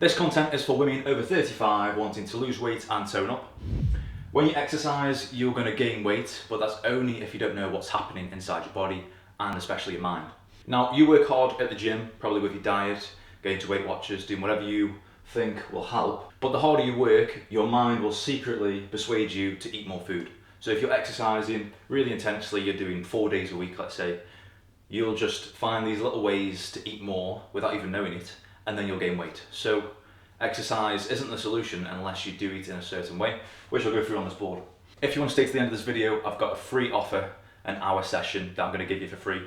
This content is for women over 35 wanting to lose weight and tone up. When you exercise, you're going to gain weight, but that's only if you don't know what's happening inside your body and especially your mind. Now, you work hard at the gym, probably with your diet, going to Weight Watchers, doing whatever you think will help. But the harder you work, your mind will secretly persuade you to eat more food. So if you're exercising really intensely, you're doing 4 days a week, let's say, you'll just find these little ways to eat more without even knowing it, and then you'll gain weight. So exercise isn't the solution unless you do eat in a certain way, which I'll go through on this board. If you want to stay to the end of this video, I've got a free offer, an hour session that I'm going to give you for free.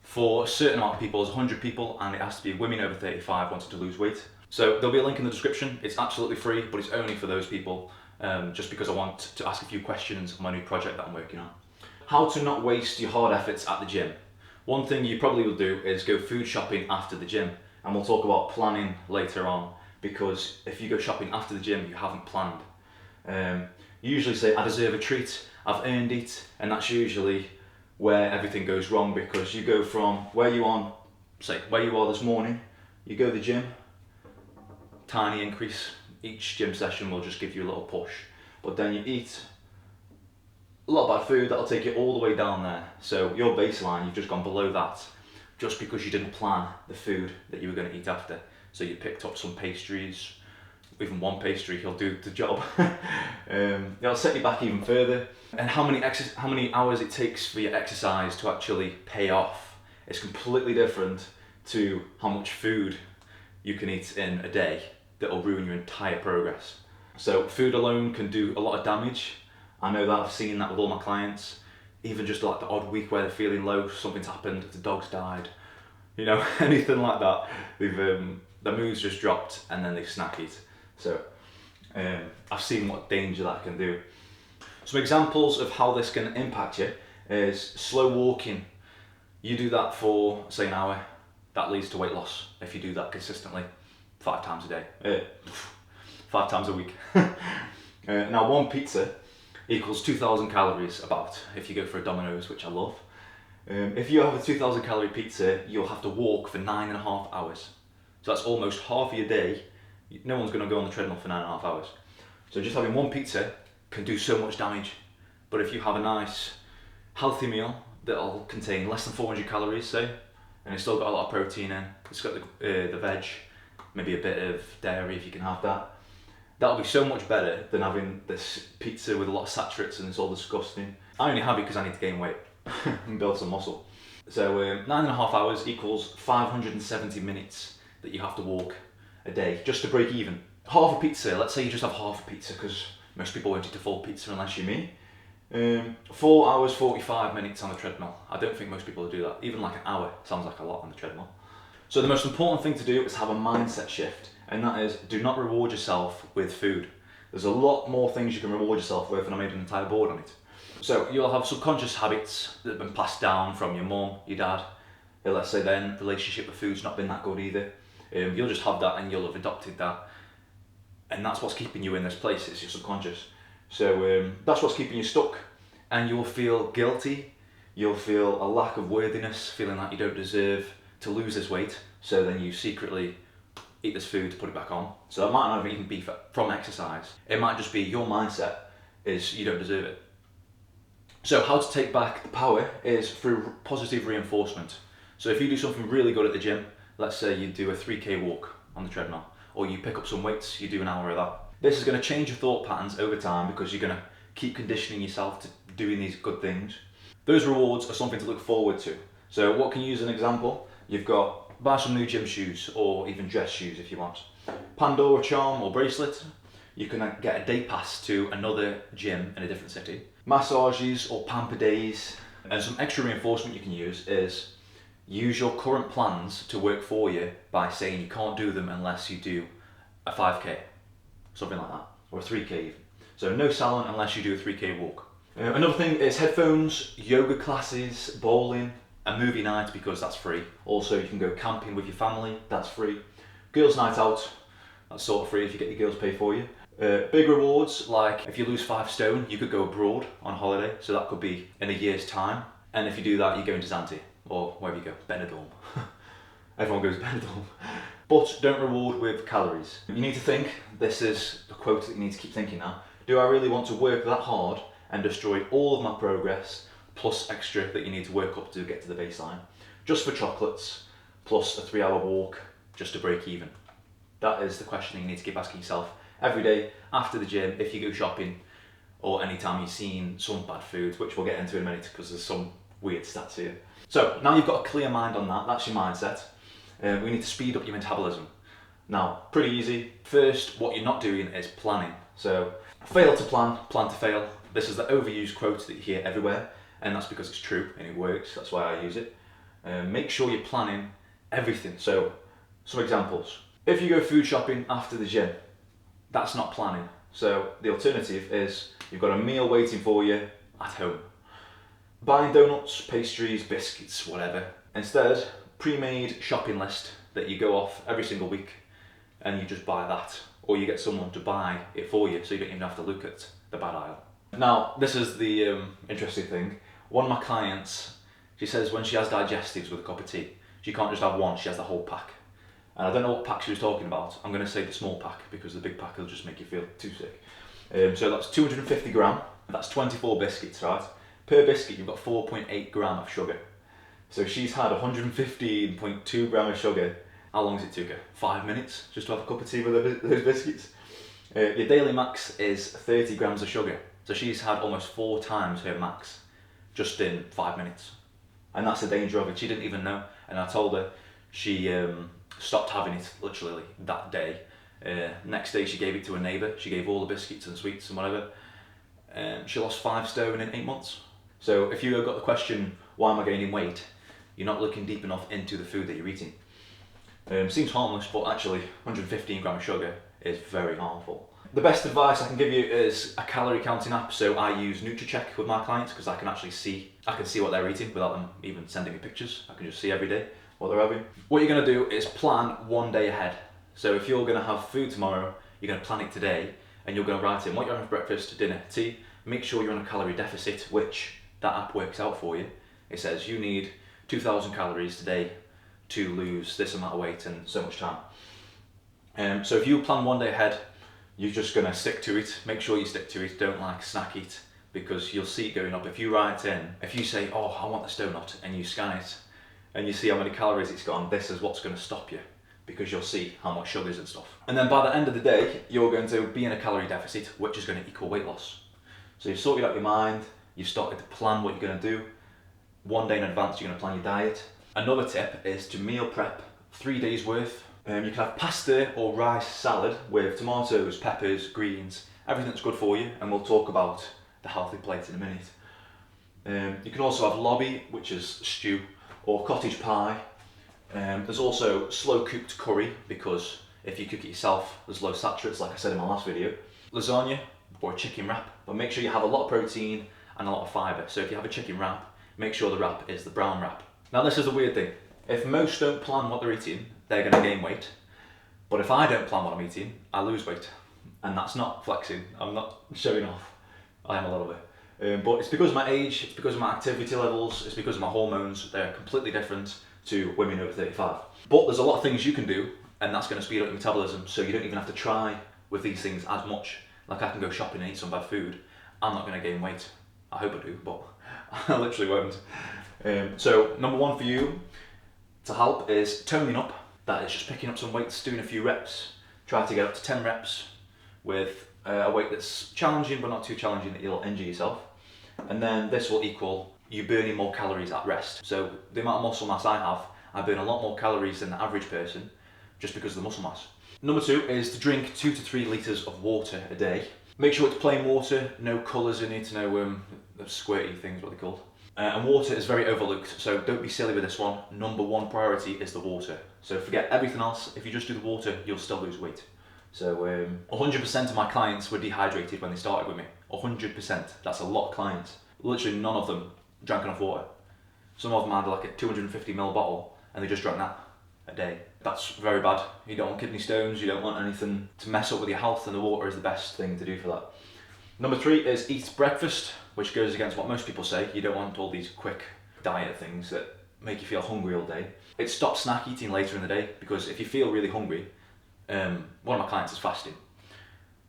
For a certain amount of people, it's 100 people, and it has to be women over 35 wanting to lose weight. So there'll be a link in the description. It's absolutely free, but it's only for those people, just because I want to ask a few questions on my new project that I'm working on. How to not waste your hard efforts at the gym. One thing you probably will do is go food shopping after the gym, and we'll talk about planning later on, because if you go shopping after the gym, you haven't planned. You usually say, I deserve a treat, I've earned it, and that's usually where everything goes wrong, because you go from where you are this morning, you go to the gym, tiny increase, each gym session will just give you a little push, but then you eat a lot of bad food that'll take you all the way down there. So your baseline, you've just gone below that just because you didn't plan the food that you were going to eat after. So you picked up some pastries, even one pastry, he'll do the job. It'll set you back even further. And how many hours it takes for your exercise to actually pay off is completely different to how much food you can eat in a day that will ruin your entire progress. So food alone can do a lot of damage. I know that, I've seen that with all my clients. Even just like the odd week where they're feeling low, something's happened, the dog's died, you know, anything like that. Their mood's just dropped and then they snack eat. So I've seen what danger that can do. Some examples of how this can impact you is slow walking. You do that for, say, an hour, that leads to weight loss if you do that consistently 5 times a day, 5 times a week. Now, one pizza equals 2,000 calories about, if you go for a Domino's, which I love. If you have a 2,000 calorie pizza, you'll have to walk for 9.5 hours. So that's almost half of your day. No one's going to go on the treadmill for 9.5 hours. So just having one pizza can do so much damage. But if you have a nice, healthy meal that'll contain less than 400 calories, say, and it's still got a lot of protein in, it's got the veg, maybe a bit of dairy if you can have that, that'll be so much better than having this pizza with a lot of saturates and it's all disgusting. I only have it because I need to gain weight and build some muscle. So 9.5 hours equals 570 minutes that you have to walk a day just to break even. Half a pizza, let's say you just have half a pizza, because most people won't eat a full pizza unless you're me. 4 hours 45 minutes on the treadmill. I don't think most people will do that. Even like an hour sounds like a lot on the treadmill. So the most important thing to do is have a mindset shift, and that is, do not reward yourself with food. There's a lot more things you can reward yourself with, and I made an entire board on it. So you'll have subconscious habits that have been passed down from your mum, your dad. Let's say then relationship with food's not been that good either. You'll just have that and you'll have adopted that. And that's what's keeping you in this place, it's your subconscious. So that's what's keeping you stuck. And you'll feel guilty, you'll feel a lack of worthiness, feeling like you don't deserve to lose this weight. So then you secretly eat this food to put it back on. So it might not even be from exercise. It might just be your mindset is you don't deserve it. So how to take back the power is through positive reinforcement. So if you do something really good at the gym, let's say you do a 3K walk on the treadmill, or you pick up some weights, you do an hour of that. This is going to change your thought patterns over time because you're going to keep conditioning yourself to doing these good things. Those rewards are something to look forward to. So what can you use as an example? You've got, buy some new gym shoes or even dress shoes if you want. Pandora charm or bracelet. You can get a day pass to another gym in a different city. Massages or pamper days. And some extra reinforcement you can use is use your current plans to work for you by saying you can't do them unless you do a 5K, something like that, or a 3K even. So no salon unless you do a 3K walk. Another thing is headphones, yoga classes, bowling, a movie night because that's free. Also you can go camping with your family, that's free. Girls' night out, that's sort of free if you get your girls pay for you. Big rewards, like if you lose 5 stone, you could go abroad on holiday, so that could be in a year's time. And if you do that, you go into Zante, or wherever you go, Benidorm. Everyone goes to Benidorm. but don't reward with calories. You need to think, this is a quote that you need to keep thinking now, do I really want to work that hard and destroy all of my progress plus extra that you need to work up to get to the baseline, just for chocolates, plus a 3-hour walk, just to break even? That is the question you need to keep asking yourself every day after the gym, if you go shopping, or anytime you've seen some bad food, which we'll get into in a minute because there's some weird stats here. So now you've got a clear mind on that, that's your mindset. We need to speed up your metabolism. Now, pretty easy. First, what you're not doing is planning. So, fail to plan, plan to fail. This is the overused quote that you hear everywhere, and that's because it's true and it works, that's why I use it. Make sure you're planning everything. So, some examples. If you go food shopping after the gym, that's not planning. So, the alternative is you've got a meal waiting for you at home. Buying donuts, pastries, biscuits, whatever. Instead, pre-made shopping list that you go off every single week and you just buy that, or you get someone to buy it for you so you don't even have to look at the bad aisle. Now, this is the interesting thing. One of my clients, she says when she has digestives with a cup of tea, she can't just have one, she has the whole pack. And I don't know what pack she was talking about. I'm going to say the small pack because the big pack will just make you feel too sick. So that's 250 gram, that's 24 biscuits, right? Per biscuit you've got 4.8 gram of sugar. So she's had 115.2 gram of sugar. How long does it take her? 5 minutes just to have a cup of tea with those biscuits? Your daily max is 30 grams of sugar. So she's had almost 4 times her max just in 5 minutes. And that's the danger of it. She didn't even know. And I told her she stopped having it literally that day. Next day she gave it to a neighbour. She gave all the biscuits and sweets and whatever. She lost 5 stone in 8 months. So if you've got the question, why am I gaining weight? You're not looking deep enough into the food that you're eating. Seems harmless, but actually 115 gram of sugar is very harmful. The best advice I can give you is a calorie counting app. So I use NutriCheck with my clients because I can actually see, what they're eating without them even sending me pictures. I can just see every day what they're having. What you're going to do is plan one day ahead. So if you're going to have food tomorrow, you're going to plan it today and you're going to write in what you're having for breakfast, dinner, tea. Make sure you're on a calorie deficit, which that app works out for you. It says you need 2,000 calories today to lose this amount of weight in so much time. So if you plan one day ahead, you're just going to stick to it. Make sure you stick to it. Don't snack it because you'll see it going up. If you write in, if you say, oh, I want this donut, and you scan it and you see how many calories it's got, this is what's going to stop you because you'll see how much sugars and stuff. And then by the end of the day, you're going to be in a calorie deficit, which is going to equal weight loss. So you've sorted out your mind, you've started to plan what you're going to do. One day in advance, you're going to plan your diet. Another tip is to meal prep 3 days worth. You can have pasta or rice salad with tomatoes, peppers, greens, everything that's good for you, and we'll talk about the healthy plate in a minute. You can also have lobby, which is stew, or cottage pie. There's also slow cooked curry, because if you cook it yourself, there's low saturates, like I said in my last video. Lasagna or a chicken wrap, but make sure you have a lot of protein and a lot of fibre. So if you have a chicken wrap, make sure the wrap is the brown wrap. Now this is the weird thing. If most don't plan what they're eating, they're going to gain weight. But if I don't plan what I'm eating, I lose weight. And that's not flexing, I'm not showing off. I am a little bit. But it's because of my age, it's because of my activity levels, it's because of my hormones. They're completely different to women over 35. But there's a lot of things you can do, and that's going to speed up your metabolism, so you don't even have to try with these things as much. Like I can go shopping and eat some bad food. I'm not going to gain weight. I hope I do, but I literally won't. So number one for you to help is toning up. That is just picking up some weights, doing a few reps. Try to get up to 10 reps with a weight that's challenging but not too challenging that you'll injure yourself. And then this will equal you burning more calories at rest. So the amount of muscle mass I burn a lot more calories than the average person just because of the muscle mass. Number two is to drink 2 to 3 litres of water a day. Make sure it's plain water, no colours in it, no squirty things, what they're called. And water is very overlooked, so don't be silly with this one. Number one priority is the water. So forget everything else. If you just do the water, you'll still lose weight. So 100% of my clients were dehydrated when they started with me. 100%. That's a lot of clients. Literally none of them drank enough water. Some of them had like a 250 ml bottle and they just drank that a day. That's very bad. You don't want kidney stones, you don't want anything to mess up with your health, and the water is the best thing to do for that. Number 3 is eat breakfast, which goes against what most people say. You don't want all these quick diet things that make you feel hungry all day. It's stop snack eating later in the day, because if you feel really hungry, one of my clients is fasting.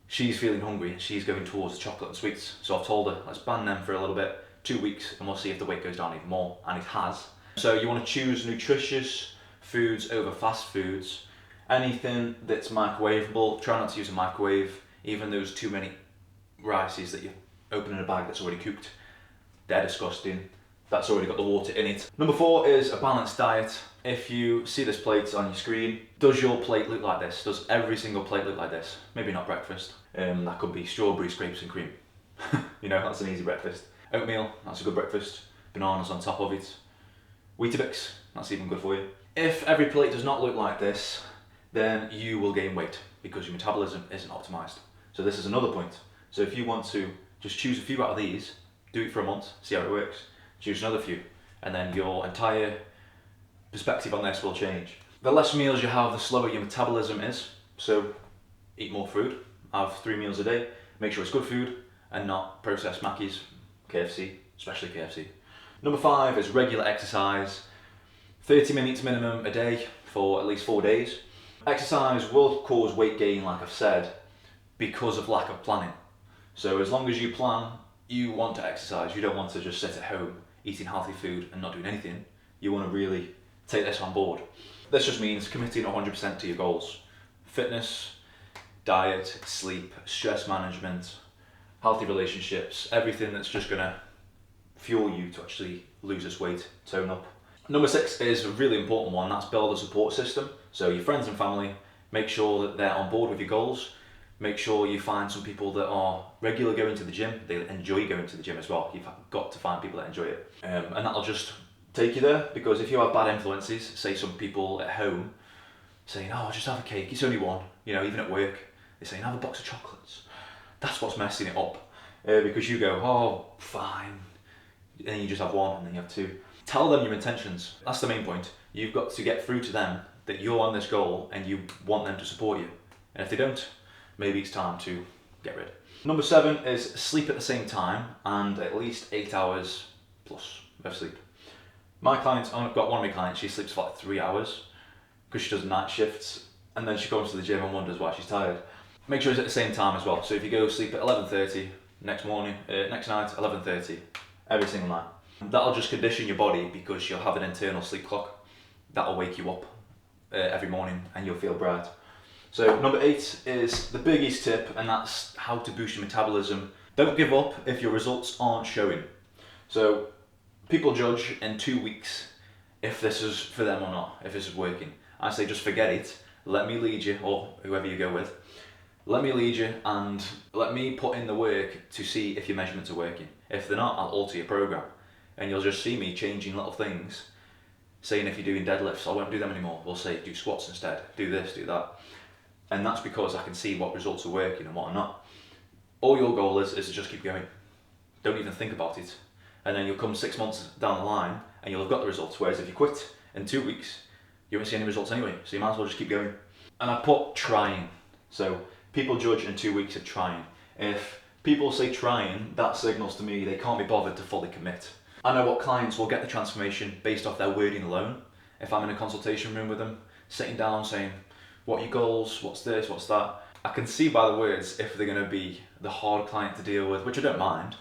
She's feeling hungry, she's going towards the chocolate and sweets. So I've told her, let's ban them for a little bit, 2 weeks, and we'll see if the weight goes down even more, and it has. So you want to choose nutritious foods over fast foods. Anything that's microwavable, try not to use a microwave. Even those too many rices that you open in a bag that's already cooked, they're disgusting. That's already got the water in it. Number 4 is a balanced diet. If you see this plate on your screen, does your plate look like this? Does every single plate look like this? Maybe not breakfast. That could be strawberries, grapes and cream. You know, that's an easy breakfast. Oatmeal, that's a good breakfast. Bananas on top of it. Weetabix, that's even good for you. If every plate does not look like this, then you will gain weight because your metabolism isn't optimized. So this is another point. So if you want to just choose a few out of these, do it for a month, see how it works. Choose another few, and then your entire perspective on this will change. The less meals you have, the slower your metabolism is. So eat more food, have 3 meals a day, make sure it's good food and not processed Mackies, KFC, especially KFC. Number 5 is regular exercise, 30 minutes minimum a day for at least 4 days. Exercise will cause weight gain, like I've said, because of lack of planning. So as long as you plan, you want to exercise. You don't want to just sit at home eating healthy food and not doing anything. You want to really take this on board. This just means committing 100% to your goals. Fitness, diet, sleep, stress management, healthy relationships, everything that's just gonna fuel you to actually lose this weight, tone up. Number 6 is a really important one, that's build a support system. So your friends and family, make sure that they're on board with your goals. Make sure you find some people that are regular going to the gym, they enjoy going to the gym as well. You've got to find people that enjoy it. And that'll just take you there, because if you have bad influences, say some people at home saying, oh, just have a cake, it's only one, you know, even at work, they're saying, have a box of chocolates. That's what's messing it up, because you go, oh, fine, and then you just have one, and then you have 2. Tell them your intentions, that's the main point. You've got to get through to them that you're on this goal and you want them to support you. And if they don't, maybe it's time to get rid. Number 7 is sleep at the same time and at least 8 hours plus of sleep. My clients, I've got one of my clients, she sleeps for like 3 hours because she does night shifts, and then she goes to the gym and wonders why she's tired. Make sure it's at the same time as well. So if you go sleep at 11:30, next night 11:30, every single night. That'll just condition your body because you'll have an internal sleep clock. That'll wake you up every morning and you'll feel bright. So number 8 is the biggest tip, and that's how to boost your metabolism. Don't give up if your results aren't showing. So people judge in 2 weeks if this is for them or not, if this is working. I say just forget it, let me lead you, or whoever you go with. Let me lead you and let me put in the work to see if your measurements are working. If they're not, I'll alter your program. And you'll just see me changing little things, saying if you're doing deadlifts, I won't do them anymore. We'll say do squats instead, do this, do that. And that's because I can see what results are working and what are not. All your goal is to just keep going. Don't even think about it. And then you'll come 6 months down the line and you'll have got the results. Whereas if you quit in 2 weeks, you won't see any results anyway. So you might as well just keep going. And I put trying. So people judge in 2 weeks of trying. If people say trying, that signals to me they can't be bothered to fully commit. I know what clients will get the transformation based off their wording alone. If I'm in a consultation room with them, sitting down saying, what are your goals, what's this, what's that? I can see by the words if they're going to be the hard client to deal with, which I don't mind.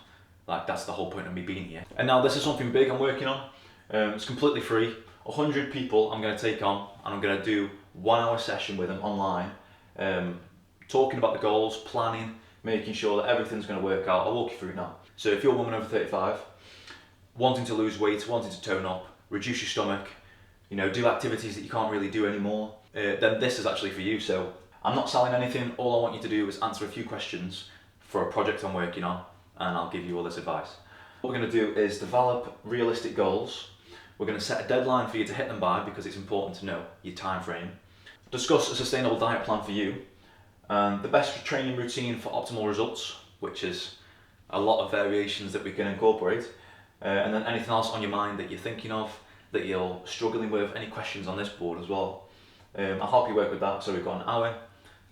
Like, that's the whole point of me being here. And now this is something big I'm working on. It's completely free. 100 people I'm going to take on, and I'm going to do 1 hour session with them online, talking about the goals, planning, making sure that everything's going to work out. I'll walk you through it now. So if you're a woman over 35, wanting to lose weight, wanting to tone up, reduce your stomach, you know, do activities that you can't really do anymore, then this is actually for you. So I'm not selling anything. All I want you to do is answer a few questions for a project I'm working on, and I'll give you all this advice. What we're going to do is develop realistic goals. We're going to set a deadline for you to hit them by, because it's important to know your time frame. Discuss a sustainable diet plan for you, the best training routine for optimal results, which is a lot of variations that we can incorporate, and then anything else on your mind that you're thinking of, that you're struggling with, any questions on this board as well. I'll help you work with that. So we've got an hour,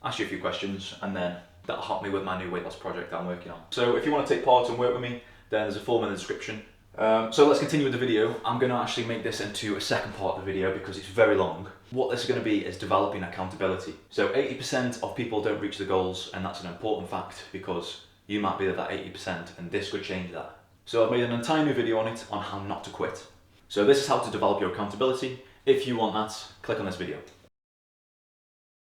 ask you a few questions, and then that'll help me with my new weight loss project that I'm working on. So if you want to take part and work with me, then there's a form in the description. So let's continue with the video. I'm going to actually make this into a second part of the video because it's very long. What this is going to be is developing accountability. So 80% of people don't reach the goals, and that's an important fact because you might be at that 80% and this could change that. So I've made an entire new video on it on how not to quit. So this is how to develop your accountability. If you want that, click on this video.